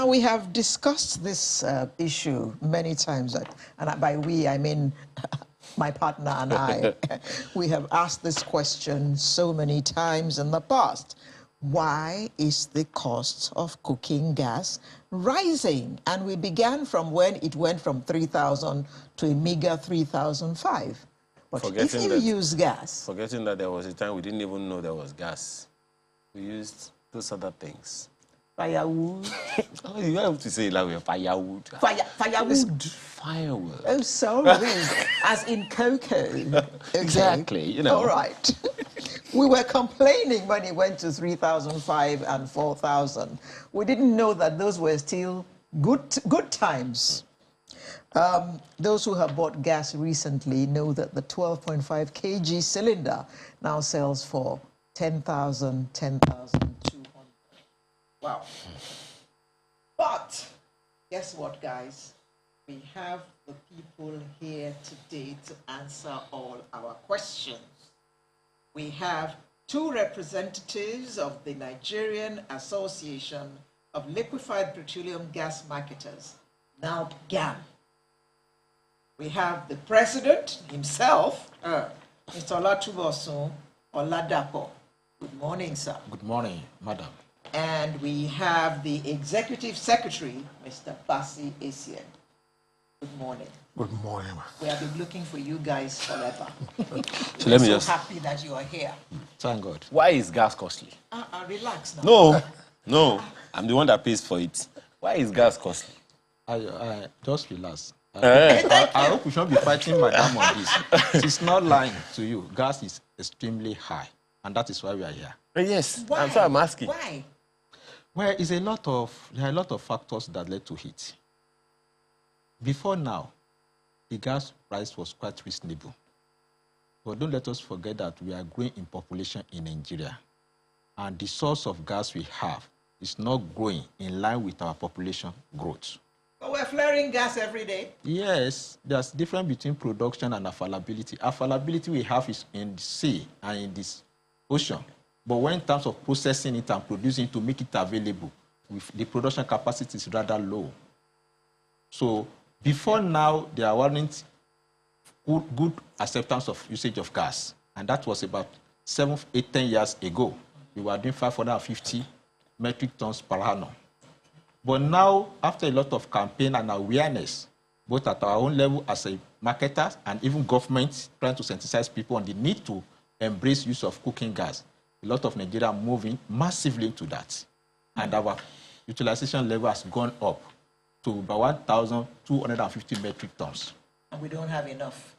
We have discussed this issue many times, and by we, I mean my partner and I. We have asked this question so many times in the past. Why is the cost of cooking gas rising? And we began from when it went from 3,000 to a meager 3,005. But if you use gas... Forgetting that there was a time we didn't even know there was gas. We used those other things. Firewood. Oh, you have to say it like we're firewood. Firewood. Firewood. Oh, sorry. As in cocoa. Exactly, you know. All right. We were complaining when it went to 3,005 and 4,000. We didn't know that those were still good times. Those who have bought gas recently know that the 12.5 kg cylinder now sells for 10,000, 10,200. Wow. But guess what, guys? We have the people here today to answer all our questions. We have two representatives of the Nigerian Association of Liquefied Petroleum Gas Marketers, NALPGAM. We have the president himself, Mr. Olatubosun Oladapo. Good morning, sir. Good morning, madam. And we have the executive secretary, Mr. Basi Essien. Good morning. Good morning. We have been looking for you guys forever. So let me just happy that you are here. Thank God. Why is gas costly? Relax now. No. I'm the one that pays for it. Why is gas costly? I just relax. I hope we shouldn't be fighting madam on this. She's not lying to you. Gas is extremely high, and that is why we are here. Yes, Why? that's why I'm asking. Why? Well, there are a lot of factors that led to it. Before now, the gas price was quite reasonable. But don't let us forget that we are growing in population in Nigeria. And the source of gas we have is not growing in line with our population growth. But we're flaring gas every day. Yes, there's difference between production and availability. Availability we have is in the sea and in this ocean. But when in terms of processing it and producing it to make it available, the production capacity is rather low. So before now, there weren't good acceptance of usage of gas. And that was about 7, 8, 10 years ago. We were doing 550 metric tons per annum. But now, after a lot of campaign and awareness, both at our own level as a marketer and even government trying to sensitize people on the need to embrace use of cooking gas, a lot of Nigeria are moving massively into that. And our utilization level has gone up to about 1,250 metric tons. And we don't have enough.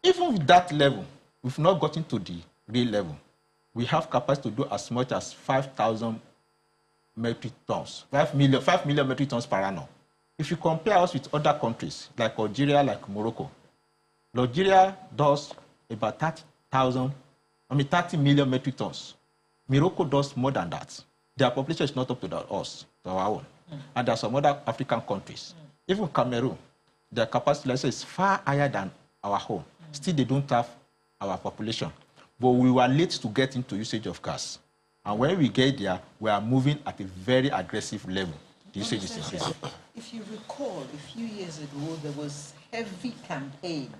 Even with that level, we've not gotten to the real level. We have capacity to do as much as 5,000 metric tons, 5 million metric tons per annum. If you compare us with other countries, like Algeria, like Morocco, Algeria does about 30 million metric tons. Morocco does more than that. Their population is not up to our own. And there are some other African countries. Even Cameroon, their capacity is far higher than our own. Still, they don't have our population. But we were late to get into usage of gas. And when we get there, we are moving at a very aggressive level. The usage is increasing. If you recall, a few years ago, there was heavy campaign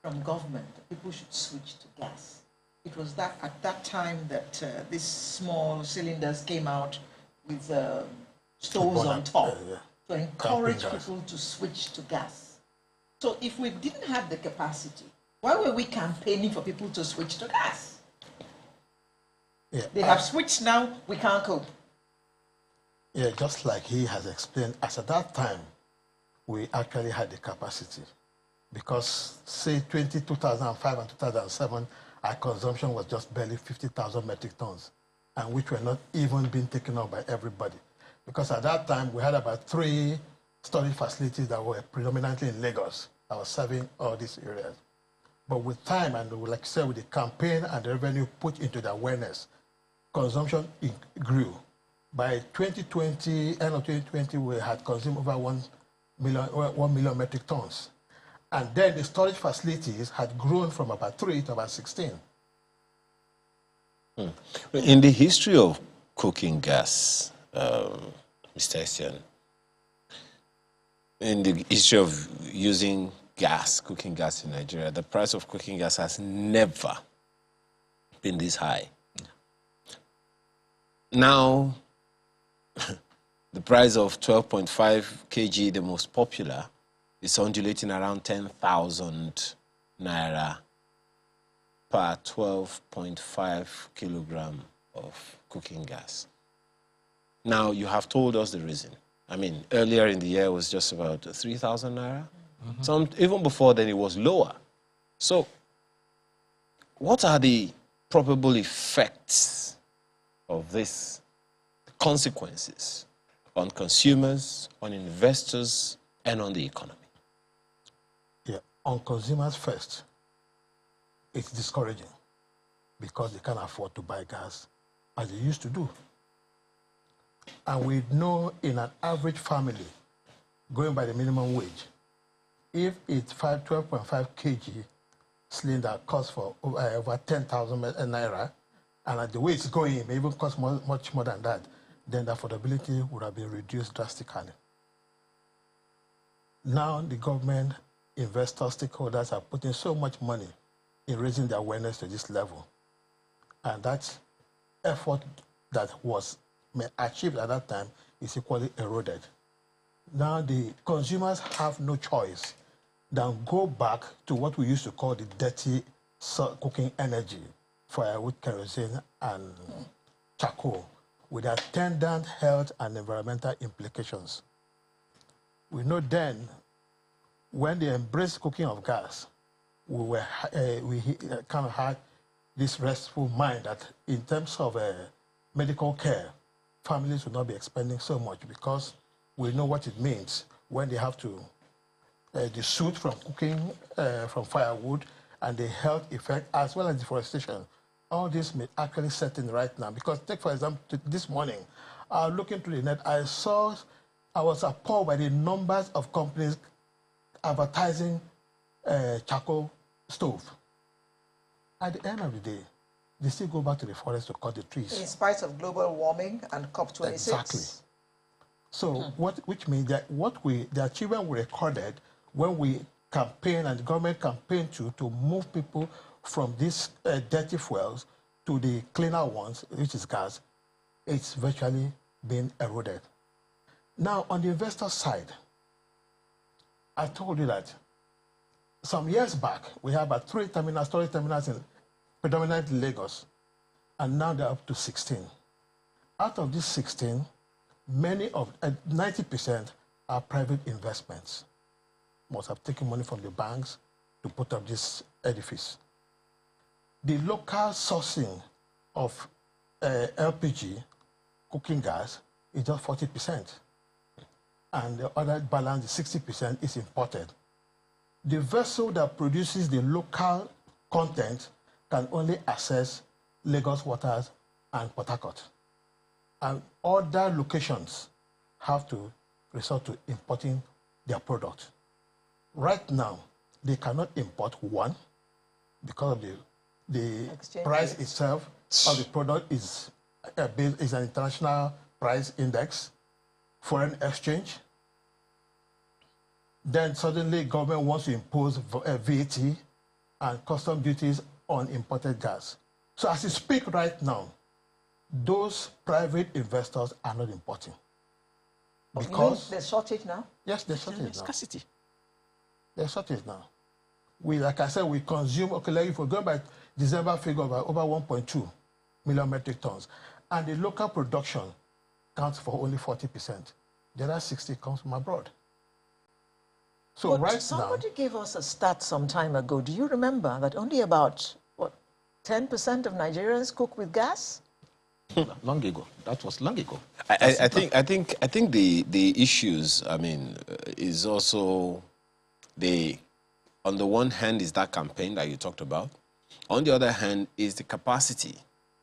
from government that people should switch to gas. It was at that time that these small cylinders came out with stoves on top to encourage people to switch to gas. So if we didn't have the capacity, why were we campaigning for people to switch to gas? Yeah, they have switched now, we can't cope. Yeah, just like he has explained, as at that time, we actually had the capacity. Because, say, 2005 and 2007, our consumption was just barely 50,000 metric tons, and which were not even being taken up by everybody. Because at that time, we had about 3 storage facilities that were predominantly in Lagos that were serving all these areas. But with time, and like I said, with the campaign and the revenue put into the awareness, consumption grew. By 2020, end of 2020, we had consumed over 1 million metric tons. And then the storage facilities had grown from about 3 to about 16. In the history of cooking gas, Mr. Essien, in the issue of using gas, cooking gas in Nigeria, the price of cooking gas has never been this high. Now, the price of 12.5 kg, the most popular, is undulating around 10,000 naira per 12.5 kilogram of cooking gas. Now, you have told us the reason. I mean, earlier in the year, it was just about 3,000 naira. Even before then, it was lower. So, what are the probable effects of this, consequences on consumers, on investors, and on the economy? Yeah, on consumers first, it's discouraging because they can't afford to buy gas as they used to do. And we know in an average family, going by the minimum wage, if it's 12.5 kg cylinder costs for over 10,000 naira, and at the way it's going, it may even cost much more than that, then the affordability would have been reduced drastically. Now the government, investors, stakeholders are putting so much money in raising the awareness to this level. And that effort that was achieved at that time is equally eroded. Now the consumers have no choice than go back to what we used to call the dirty cooking energy, firewood, kerosene, and charcoal, with attendant health and environmental implications. We know then, when they embraced cooking of gas, we kind of had this restful mind that in terms of medical care, families will not be expending so much because we know what it means when they have to, the soot from cooking from firewood and the health effect as well as deforestation. All this may actually set in right now because take for example, this morning, looking through the net, I was appalled by the numbers of companies advertising charcoal stove. At the end of the day, they still go back to the forest to cut the trees. In spite of global warming and COP26. Exactly. So which means that the achievement we recorded when we campaign and the government campaigned to move people from these dirty fuels to the cleaner ones, which is gas, it's virtually been eroded. Now, on the investor side, I told you that some years back, we had about 3 storage terminals in predominantly Lagos, and now they're up to 16. Out of these 16, many of 90% are private investments. Must have taken money from the banks to put up this edifice. The local sourcing of LPG, cooking gas, is just 40%. And the other balance, 60%, is imported. The vessel that produces the local content can only access Lagos waters and Port Harcourt. And other locations have to resort to importing their product. Right now, they cannot import, one, because of the price itself of the product is an international price index, foreign exchange. Then suddenly government wants to impose VAT and custom duties on imported gas. So as you speak right now, those private investors are not importing. Because there's shortage now? Yes, there's shortage now. Scarcity. There's shortage now. Like I said, we consume, okay, like if we go by December figure of over 1.2 million metric tons, and the local production counts for only 40%. The other 60 comes from abroad. So but right somebody now, gave us a stat some time ago. Do you remember that only about, 10% of Nigerians cook with gas? Long ago. That was long ago. I think the issues, I mean, is also on the one hand is that campaign that you talked about. On the other hand is the capacity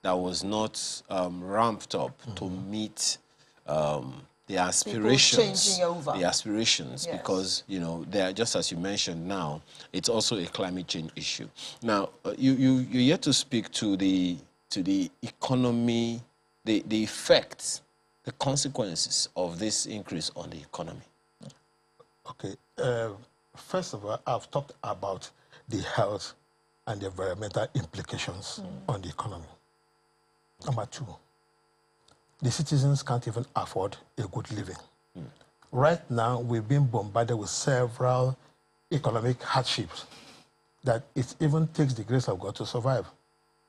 that was not ramped up to meet the aspirations. Changing over. The aspirations, Yes. because they are, just as you mentioned now, it's also a climate change issue. Now you're yet to speak to the economy, the effects, the consequences of this increase on the economy. Okay. First of all, I've talked about the health and the environmental implications on the economy. Number two, the citizens can't even afford a good living. Right now, we've been bombarded with several economic hardships that it even takes the grace of God to survive.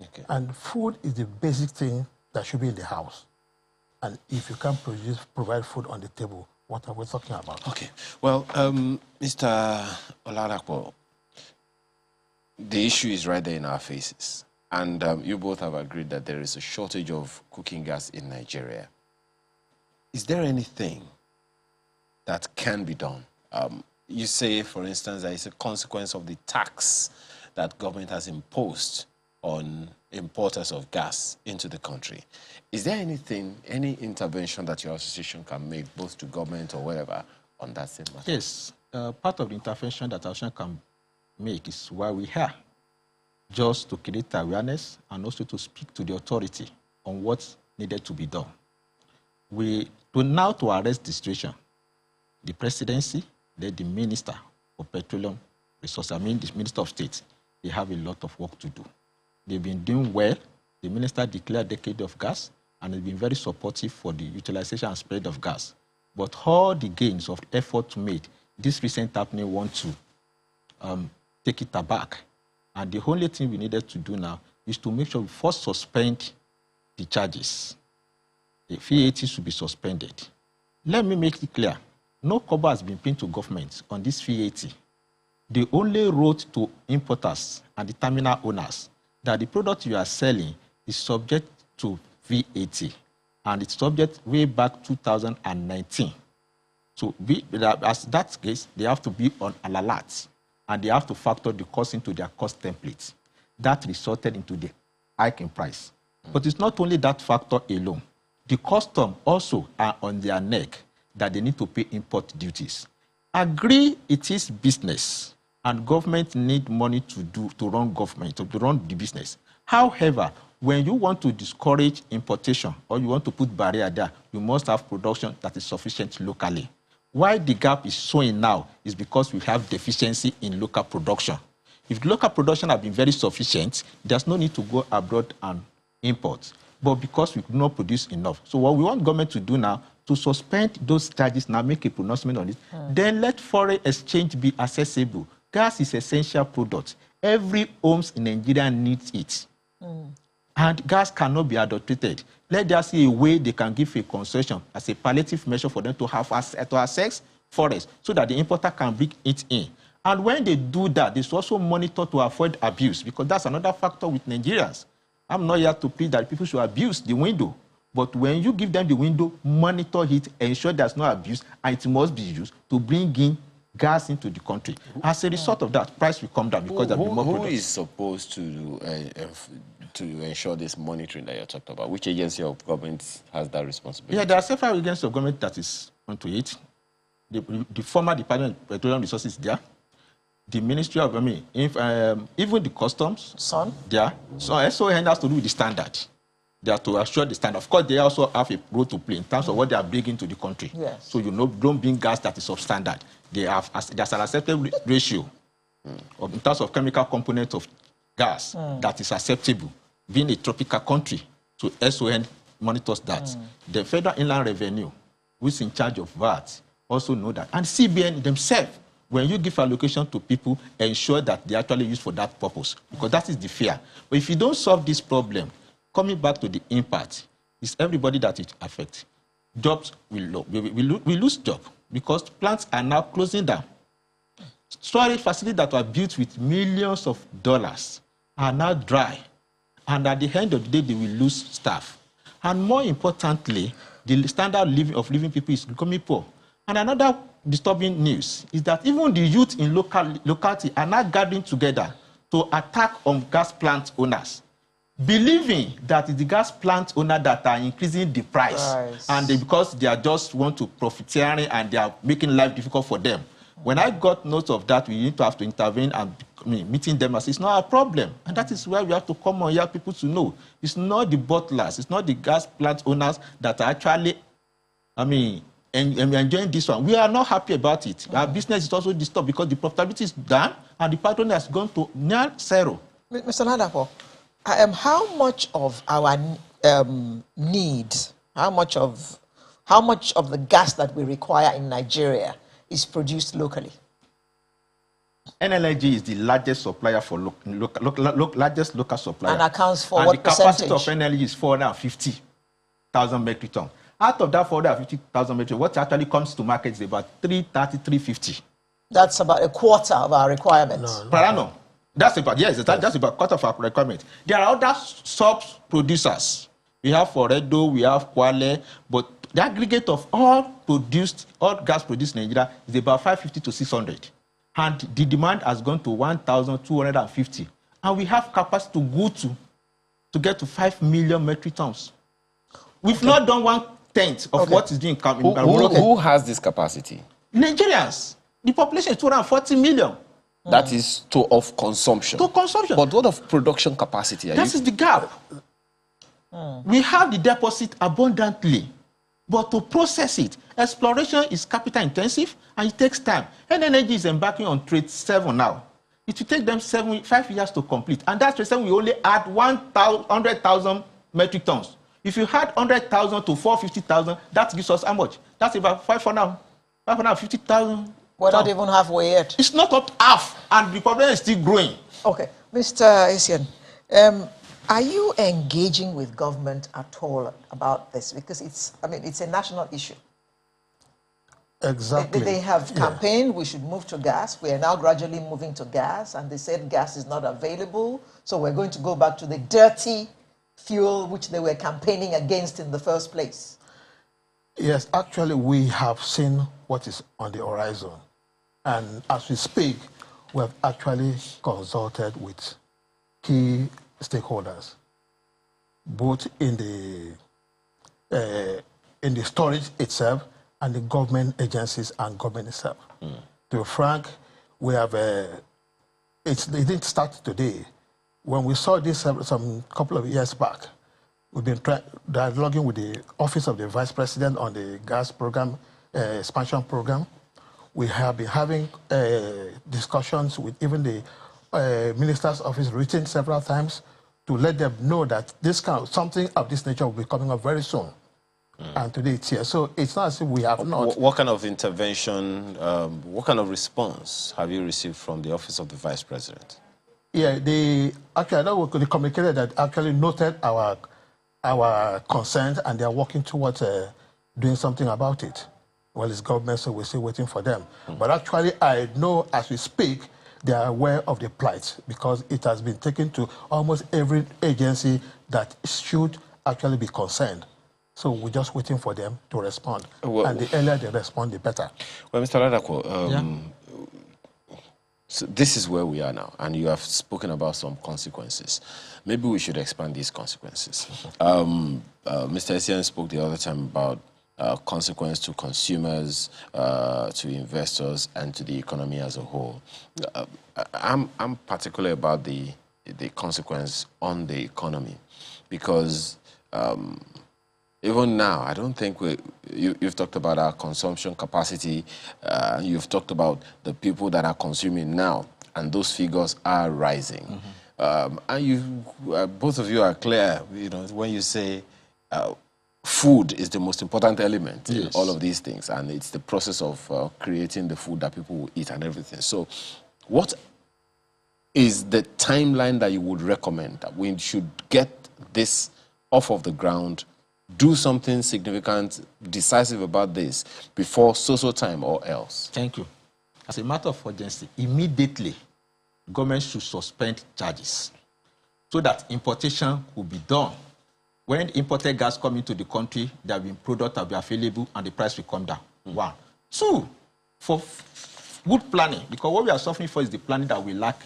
Okay. And food is the basic thing that should be in the house. And if you can't provide food on the table, what are we talking about? Okay. Well, Mr. Oladapo, the issue is right there in our faces. And you both have agreed that there is a shortage of cooking gas in Nigeria. Is there anything that can be done? You say, for instance, that it's a consequence of the tax that government has imposed on importers of gas into the country. Is there anything, any intervention that your association can make, both to government or whatever, on that same matter? Yes. Part of the intervention that our association can make is why we're here, just to create awareness and also to speak to the authority on what's needed to be done. To arrest the situation, the presidency, the minister of petroleum resources, the minister of state, they have a lot of work to do. They've been doing well. The minister declared a decade of gas and has been very supportive for the utilization and spread of gas. But all the gains of effort made, this recent happening want to take it back. And the only thing we needed to do now is to make sure we first suspend the charges. The VAT should be suspended. Let me make it clear. No cover has been paid to government on this VAT. They only wrote to importers and the terminal owners that the product you are selling is subject to VAT, and it's subject way back 2019. So as that case, they have to be on an alert, and they have to factor the cost into their cost template. That resulted into the hike in price. But it's not only that factor alone. The custom also are on their neck that they need to pay import duties. Agree it is business, and government need money to run the business. However, when you want to discourage importation or you want to put barrier there, you must have production that is sufficient locally. Why the gap is showing now is because we have deficiency in local production. If local production have been very sufficient, there's no need to go abroad and import. But because we could not produce enough. So what we want government to do now, to suspend those charges, now make a pronouncement on it, then let foreign exchange be accessible. Gas is essential product. Every home in Nigeria needs it. And gas cannot be adulterated. Let there see a way they can give a concession as a palliative measure for them to have access forest so that the importer can bring it in. And when they do that, they should also monitor to avoid abuse, because that's another factor with Nigerians. I'm not here to plead that people should abuse the window. But when you give them the window, monitor it, ensure there's no abuse, and it must be used to bring in gas into the country. As a result of that, price will come down because there'll be more products. Who is supposed to ensure this monitoring that you're talking about? Which agency of government has that responsibility? Yeah, there are several agencies of government that is onto it. The former Department of Petroleum Resources there. The Ministry of, even the customs. Son? There. So SON has to do with the standard. They are to assure the standard. Of course, they also have a role to play in terms of what they are bringing to the country. Yes. So don't bring gas that is substandard. There's an acceptable ratio in terms of chemical component of gas that is acceptable. Being a tropical country, so SON monitors that. The Federal Inland Revenue, which is in charge of VAT, also know that. And CBN themselves, when you give allocation to people, ensure that they actually use for that purpose, because that is the fear. But if you don't solve this problem, coming back to the impact, it's everybody that it affects. Jobs will lose jobs because plants are now closing down. Storage facilities that were built with millions of dollars are now dry. And at the end of the day, they will lose staff. And more importantly, the standard of living people is becoming poor. And another disturbing news is that even the youth in locality are now gathering together to attack on gas plant owners, believing that it's the gas plant owner that are increasing the price. And because they are just want to profiteering and they are making life difficult for them. When I got note of that, we need to have to intervene and meeting them as it's not a problem. And that is where we have to come on here, people to know. It's not the bottlers, it's not the gas plant owners that are actually, and enjoying this one. We are not happy about it. Our business is also disturbed because the profitability is down and the patron has gone to near zero. Mr. Ladapo, how much of our need, how much of the gas that we require in Nigeria is produced locally? NLNG is the largest supplier for largest local supplier. And accounts for and what percentage? And the capacity of NLNG is 450,000 metric tons. Out of that 450,000 metric, what actually comes to market is about 330, 350. That's about a quarter of our requirements. Per annum. That's about, yes, that's about a quarter of our requirement. There are other sub-producers. We have Foredo, we have Kwale, but the aggregate of all gas produced in Nigeria is about 550 to 600. And the demand has gone to 1,250. And we have capacity to go to get to 5 million metric tons. We've not done 1/10 of what is doing in Morocco. Who has this capacity? Nigerians. The population is 240 million. That is of consumption. To consumption. But what of production capacity? That is the gap. We have the deposit abundantly, but to process it, exploration is capital intensive and it takes time. NLNG is embarking on Trade 7 now. It will take them 5 years to complete. And that Trade 7 will only add 100,000 metric tons. If you add 100,000 to 450,000, that gives us how much? That's about 550,000. We're not even halfway yet. It's not up half, and the problem is still growing. Okay. Mr. Essien, are you engaging with government at all about this? Because it's a national issue. Exactly. They have campaigned, we should move to gas. We are now gradually moving to gas, and they said gas is not available, so we're going to go back to the dirty fuel which they were campaigning against in the first place. Yes, actually, we have seen what is on the horizon. And as we speak, we have actually consulted with key stakeholders, both in the storage itself and the government agencies and government itself. To be frank, we have it didn't start today. When we saw this some couple of years back, we've been dialoguing with the Office of the Vice President on the gas program, expansion program. We have been having discussions with even the Minister's Office, written several times, to let them know that something of this nature will be coming up very soon. And today it's here. So it's not as if we have not. What kind of intervention, what kind of response have you received from the Office of the Vice President? Yeah, they communicated that actually noted our concerns and they are working towards doing something about it. Well, it's government, so we're still waiting for them. But actually, I know as we speak, they are aware of the plight because it has been taken to almost every agency that should actually be concerned. So we're just waiting for them to respond. And the earlier they respond, the better. Well, Mr. Ladapo, so this is where we are now, and you have spoken about some consequences. Maybe we should expand these consequences. Mr. Essien spoke the other time about consequence to consumers, to investors, and to the economy as a whole. I'm particular about the consequence on the economy, because even now, I don't think you've talked about our consumption capacity. You've talked about the people that are consuming now, and those figures are rising. And both of you are clear, when you say food is the most important element in all of these things, and it's the process of creating the food that people will eat and everything. So, what is the timeline that you would recommend that we should get this off of the ground? Do something significant, decisive about this before so time or else? Thank you. As a matter of urgency, immediately, government should suspend charges so that importation will be done. When imported gas come into the country, there will be product that will be available and the price will come down. One. Two, for good planning, because what we are suffering for is the planning that we lack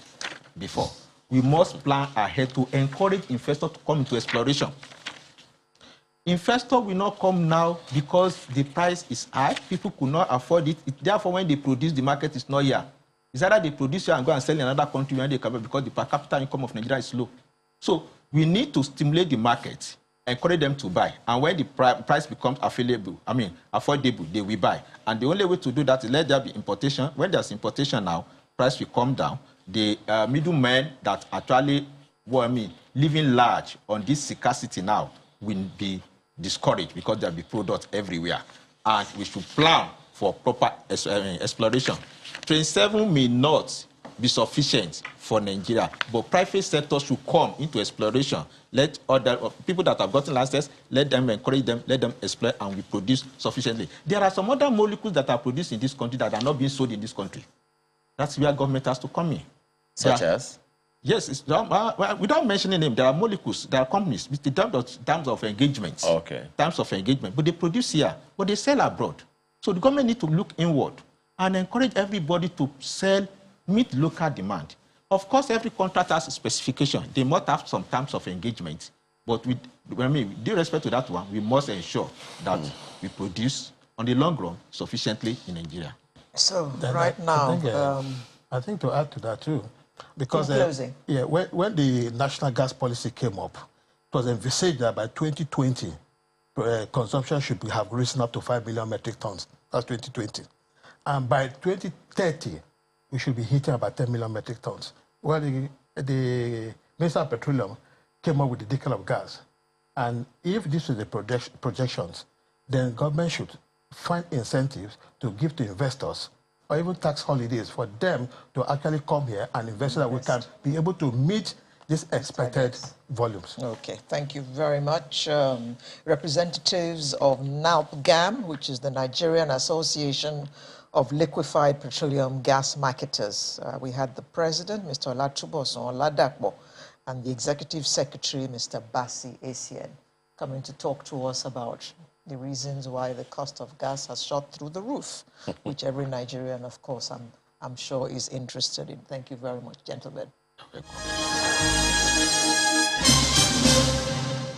before. We must plan ahead to encourage investors to come into exploration. Investor will not come now because the price is high. People could not afford it. Therefore, when they produce, the market is not here. It's either they produce here and go and sell in another country when they come because the per capita income of Nigeria is low. So we need to stimulate the market encourage them to buy. And when the price becomes affordable, they will buy. And the only way to do that is let there be importation. When there's importation now, price will come down. The middlemen that actually, living large on this scarcity now will be discouraged because there'll be products everywhere. And we should plan for proper exploration. Train 7 may not be sufficient for Nigeria, but private sector should come into exploration. Let other people that have gotten licenses, let them encourage them, let them explore, and we produce sufficiently. There are some other molecules that are produced in this country that are not being sold in this country. That's where government has to come in. Such as? Yes, without mentioning them, there are molecules, there are companies, with the terms of engagement. Okay. Terms of engagement, but they produce here, but they sell abroad. So the government needs to look inward and encourage everybody to meet local demand. Of course, every contract has a specification. They must have some terms of engagement. But with due respect to that one, we must ensure that we produce, on the long run, sufficiently in Nigeria. So right now... I think to add to that too, because when the national gas policy came up, it was envisaged that by 2020, consumption should have risen up to 5 million metric tons. That's 2020. And by 2030, we should be hitting about 10 million metric tons. Well, the Minister of Petroleum came up with the decade of gas. And if this is the projections, then government should find incentives to give to investors or even tax holidays for them to actually come here and invest so that we can be able to meet these expected volumes. Okay, thank you very much. Representatives of NALPGAM, which is the Nigerian Association of Liquefied Petroleum Gas Marketers. We had the president, Mr. Olatubosun Oladapo, and the executive secretary, Mr. Basi Essien, coming to talk to us about the reasons why the cost of gas has shot through the roof, which every Nigerian, of course, I'm sure is interested in. Thank you very much, gentlemen.